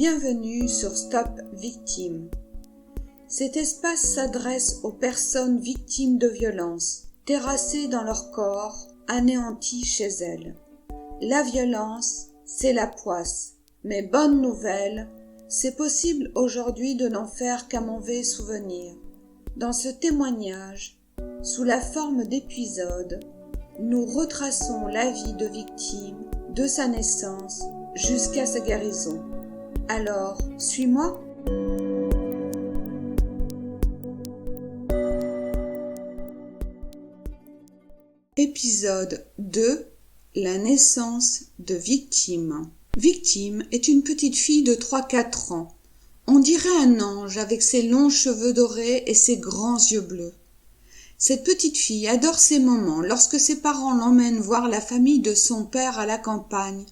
Bienvenue sur Stop Victime. Cet espace s'adresse aux personnes victimes de violences, terrassées dans leur corps, anéanties chez elles. La violence, c'est la poisse. Mais bonne nouvelle, c'est possible aujourd'hui de n'en faire qu'un mauvais souvenir. Dans ce témoignage, sous la forme d'épisodes, nous retraçons la vie de victime de sa naissance jusqu'à sa guérison. Alors, suis-moi. Épisode 2. La naissance de Victime. Victime est une petite fille de 3-4 ans. On dirait un ange avec ses longs cheveux dorés et ses grands yeux bleus. Cette petite fille adore ces moments lorsque ses parents l'emmènent voir la famille de son père à la campagne.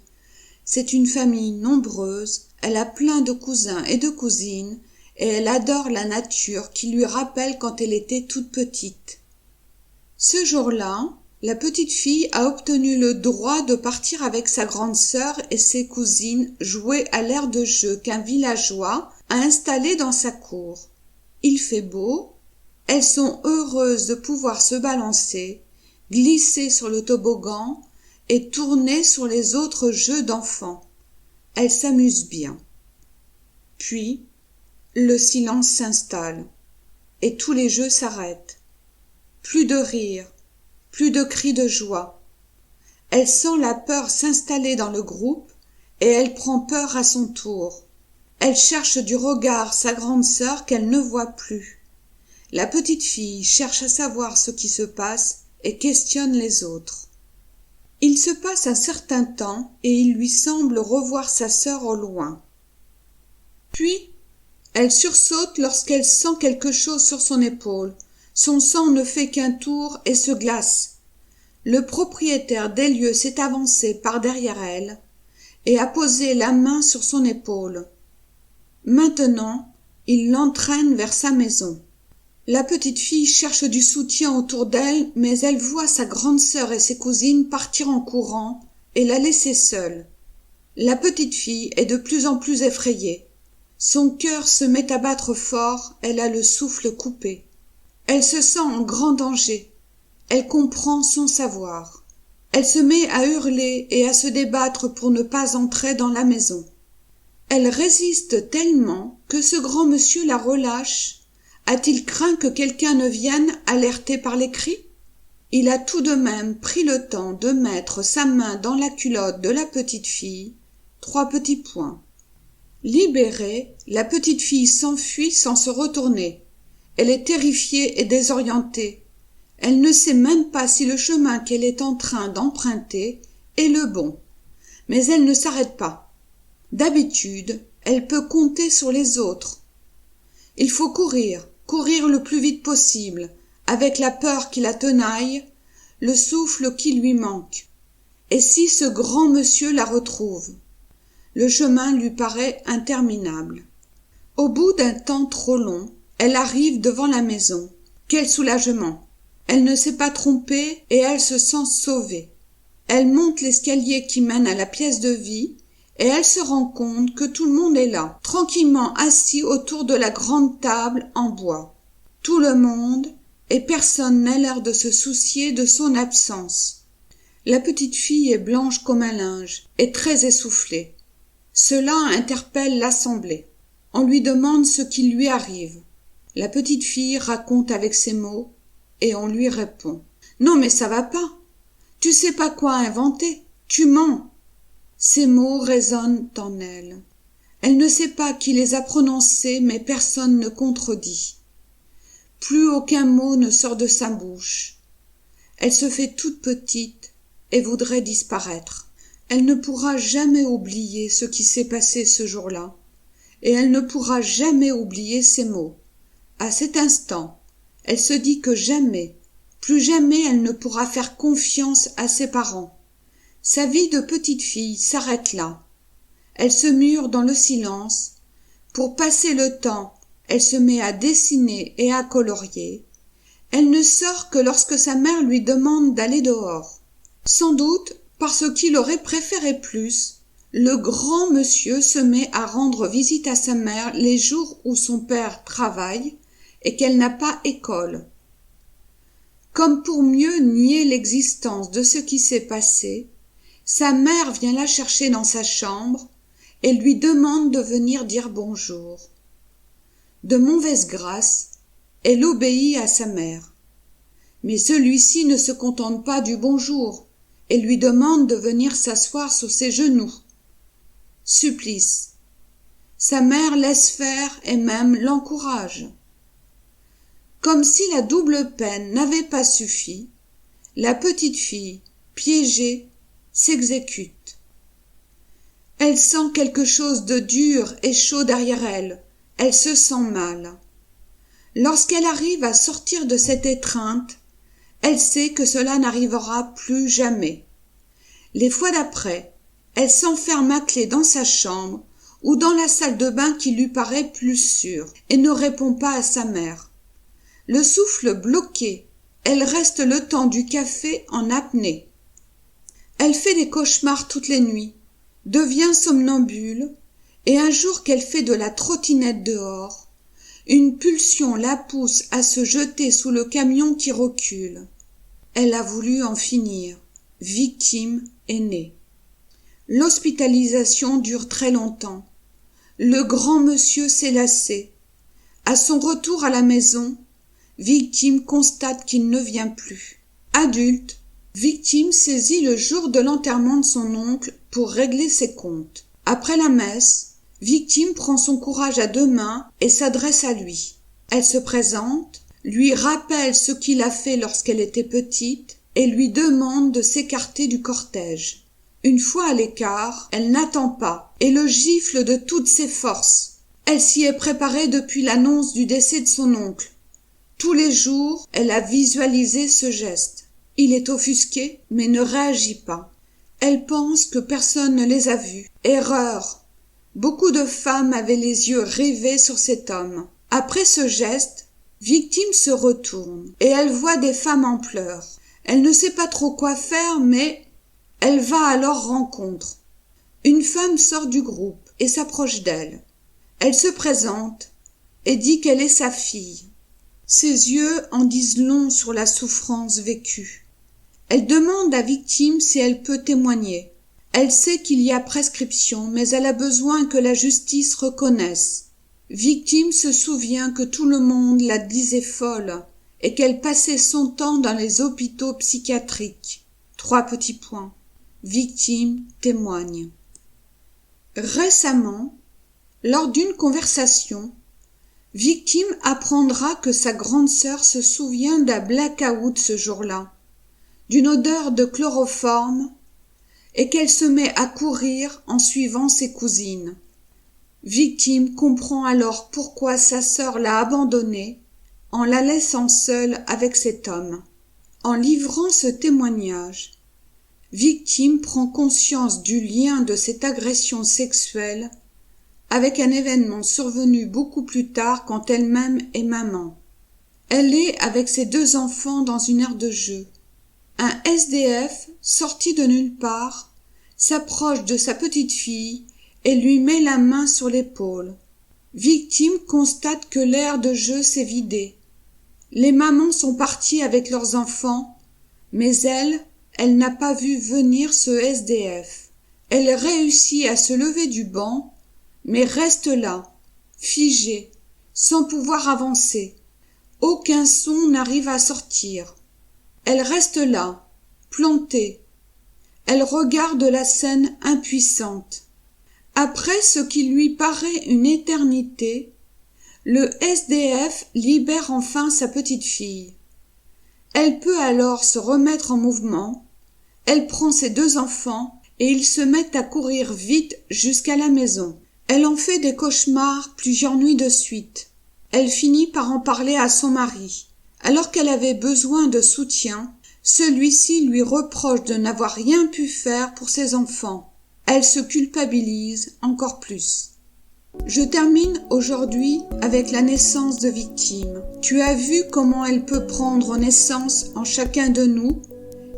C'est une famille nombreuse, elle a plein de cousins et de cousines, et elle adore la nature qui lui rappelle quand elle était toute petite. Ce jour-là, la petite fille a obtenu le droit de partir avec sa grande sœur et ses cousines jouer à l'aire de jeu qu'un villageois a installé dans sa cour. Il fait beau, elles sont heureuses de pouvoir se balancer, glisser sur le toboggan et tourner sur les autres jeux d'enfants. Elles s'amusent bien. Puis, le silence s'installe et tous les jeux s'arrêtent. Plus de rire, plus de cris de joie. Elle sent la peur s'installer dans le groupe et elle prend peur à son tour. Elle cherche du regard sa grande sœur qu'elle ne voit plus. La petite fille cherche à savoir ce qui se passe et questionne les autres. Il se passe un certain temps et il lui semble revoir sa sœur au loin. Puis, elle sursaute lorsqu'elle sent quelque chose sur son épaule. Son sang ne fait qu'un tour et se glace. Le propriétaire des lieux s'est avancé par derrière elle et a posé la main sur son épaule. Maintenant, il l'entraîne vers sa maison. La petite fille cherche du soutien autour d'elle, mais elle voit sa grande sœur et ses cousines partir en courant et la laisser seule. La petite fille est de plus en plus effrayée. Son cœur se met à battre fort, elle a le souffle coupé. Elle se sent en grand danger. Elle comprend son savoir. Elle se met à hurler et à se débattre pour ne pas entrer dans la maison. Elle résiste tellement que ce grand monsieur la relâche. A-t-il craint que quelqu'un ne vienne alerté par les cris? Il a tout de même pris le temps de mettre sa main dans la culotte de la petite fille. 3 petits points. Libérée, la petite fille s'enfuit sans se retourner. Elle est terrifiée et désorientée. Elle ne sait même pas si le chemin qu'elle est en train d'emprunter est le bon. Mais elle ne s'arrête pas. D'habitude, elle peut compter sur les autres. Il faut courir le plus vite possible, avec la peur qui la tenaille, le souffle qui lui manque. Et si ce grand monsieur la retrouve? Le chemin lui paraît interminable. Au bout d'un temps trop long, elle arrive devant la maison. Quel soulagement! Elle ne s'est pas trompée et elle se sent sauvée. Elle monte l'escalier qui mène à la pièce de vie et elle se rend compte que tout le monde est là, tranquillement assis autour de la grande table en bois. Tout le monde, et personne n'a l'air de se soucier de son absence. La petite fille est blanche comme un linge, et très essoufflée. Cela interpelle l'assemblée. On lui demande ce qui lui arrive. La petite fille raconte avec ses mots, et on lui répond. « Non mais ça va pas. Tu sais pas quoi inventer. Tu mens. » Ces mots résonnent en elle. Elle ne sait pas qui les a prononcés, mais personne ne contredit. Plus aucun mot ne sort de sa bouche. Elle se fait toute petite et voudrait disparaître. Elle ne pourra jamais oublier ce qui s'est passé ce jour-là, et elle ne pourra jamais oublier ces mots. À cet instant, elle se dit que jamais, plus jamais elle ne pourra faire confiance à ses parents. Sa vie de petite fille s'arrête là. Elle se mure dans le silence. Pour passer le temps, elle se met à dessiner et à colorier. Elle ne sort que lorsque sa mère lui demande d'aller dehors. Sans doute parce qu'il aurait préféré plus Le grand monsieur se met à rendre visite à sa mère les jours où son père travaille et qu'elle n'a pas école. Comme pour mieux nier l'existence de ce qui s'est passé, sa mère vient la chercher dans sa chambre et lui demande de venir dire bonjour. De mauvaise grâce, elle obéit à sa mère. Mais celui-ci ne se contente pas du bonjour et lui demande de venir s'asseoir sur ses genoux. Supplice. Sa mère laisse faire et même l'encourage. Comme si la double peine n'avait pas suffi, la petite fille, piégée, s'exécute. Elle sent quelque chose de dur et chaud derrière elle, elle se sent mal. Lorsqu'elle arrive à sortir de cette étreinte, elle sait que cela n'arrivera plus jamais. Les fois d'après, elle s'enferme à clé dans sa chambre ou dans la salle de bain qui lui paraît plus sûre et ne répond pas à sa mère. Le souffle bloqué, elle reste le temps du café en apnée. Elle fait des cauchemars toutes les nuits, devient somnambule, et un jour qu'elle fait de la trottinette dehors, une pulsion la pousse à se jeter sous le camion qui recule. Elle a voulu en finir. Victime est née. L'hospitalisation dure très longtemps. Le grand monsieur s'est lassé. À son retour à la maison, Victime constate qu'il ne vient plus. Adulte, Victime saisit le jour de l'enterrement de son oncle pour régler ses comptes. Après la messe, Victime prend son courage à deux mains et s'adresse à lui. Elle se présente, lui rappelle ce qu'il a fait lorsqu'elle était petite et lui demande de s'écarter du cortège. Une fois à l'écart, elle n'attend pas et le gifle de toutes ses forces. Elle s'y est préparée depuis l'annonce du décès de son oncle. Tous les jours, elle a visualisé ce geste. Il est offusqué, mais ne réagit pas. Elle pense que personne ne les a vus. Erreur. Beaucoup de femmes avaient les yeux rivés sur cet homme. Après ce geste, Victime se retourne et elle voit des femmes en pleurs. Elle ne sait pas trop quoi faire, mais elle va à leur rencontre. Une femme sort du groupe et s'approche d'elle. Elle se présente et dit qu'elle est sa fille. Ses yeux en disent long sur la souffrance vécue. Elle demande à Victime si elle peut témoigner. Elle sait qu'il y a prescription, mais elle a besoin que la justice reconnaisse. Victime se souvient que tout le monde la disait folle et qu'elle passait son temps dans les hôpitaux psychiatriques. 3 petits points. Victime témoigne. Récemment, lors d'une conversation, Victime apprendra que sa grande sœur se souvient d'un blackout ce jour-là, d'une odeur de chloroforme, et qu'elle se met à courir en suivant ses cousines. Victime comprend alors pourquoi sa sœur l'a abandonnée en la laissant seule avec cet homme. En livrant ce témoignage, Victime prend conscience du lien de cette agression sexuelle avec un événement survenu beaucoup plus tard quand elle-même est maman. Elle est avec ses 2 enfants dans une aire de jeu. Un SDF, sorti de nulle part, s'approche de sa petite fille et lui met la main sur l'épaule. Victime constate que l'aire de jeu s'est vidée. Les mamans sont parties avec leurs enfants, mais elle n'a pas vu venir ce SDF. Elle réussit à se lever du banc, mais reste là, figée, sans pouvoir avancer. Aucun son n'arrive à sortir. Elle reste là, plantée. Elle regarde la scène impuissante. Après ce qui lui paraît une éternité, le SDF libère enfin sa petite fille. Elle peut alors se remettre en mouvement. Elle prend ses 2 enfants et ils se mettent à courir vite jusqu'à la maison. Elle en fait des cauchemars plusieurs nuits de suite. Elle finit par en parler à son mari. Alors qu'elle avait besoin de soutien, celui-ci lui reproche de n'avoir rien pu faire pour ses enfants. Elle se culpabilise encore plus. Je termine aujourd'hui avec la naissance de Victime. Tu as vu comment elle peut prendre naissance en chacun de nous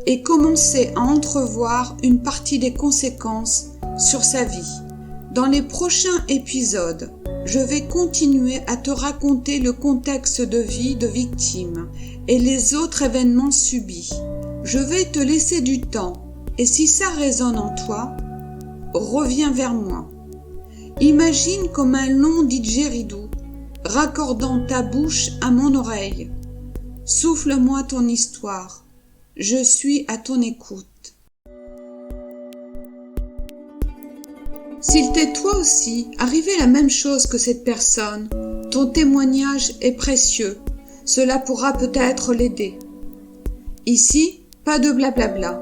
et commencer à entrevoir une partie des conséquences sur sa vie. Dans les prochains épisodes, je vais continuer à te raconter le contexte de vie de victime et les autres événements subis. Je vais te laisser du temps et si ça résonne en toi, reviens vers moi. Imagine comme un long didgeridoo raccordant ta bouche à mon oreille. Souffle-moi ton histoire. Je suis à ton écoute. S'il t'est toi aussi arrivé la même chose que cette personne, ton témoignage est précieux. Cela pourra peut-être l'aider. Ici, pas de blablabla.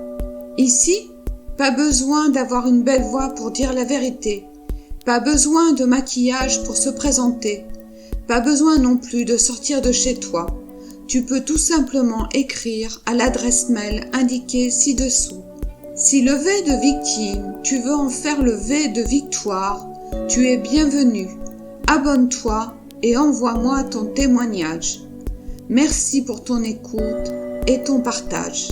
Ici, pas besoin d'avoir une belle voix pour dire la vérité. Pas besoin de maquillage pour se présenter. Pas besoin non plus de sortir de chez toi. Tu peux tout simplement écrire à l'adresse mail indiquée ci-dessous. Si le V de victime, tu veux en faire le V de victoire, tu es bienvenu. Abonne-toi et envoie-moi ton témoignage. Merci pour ton écoute et ton partage.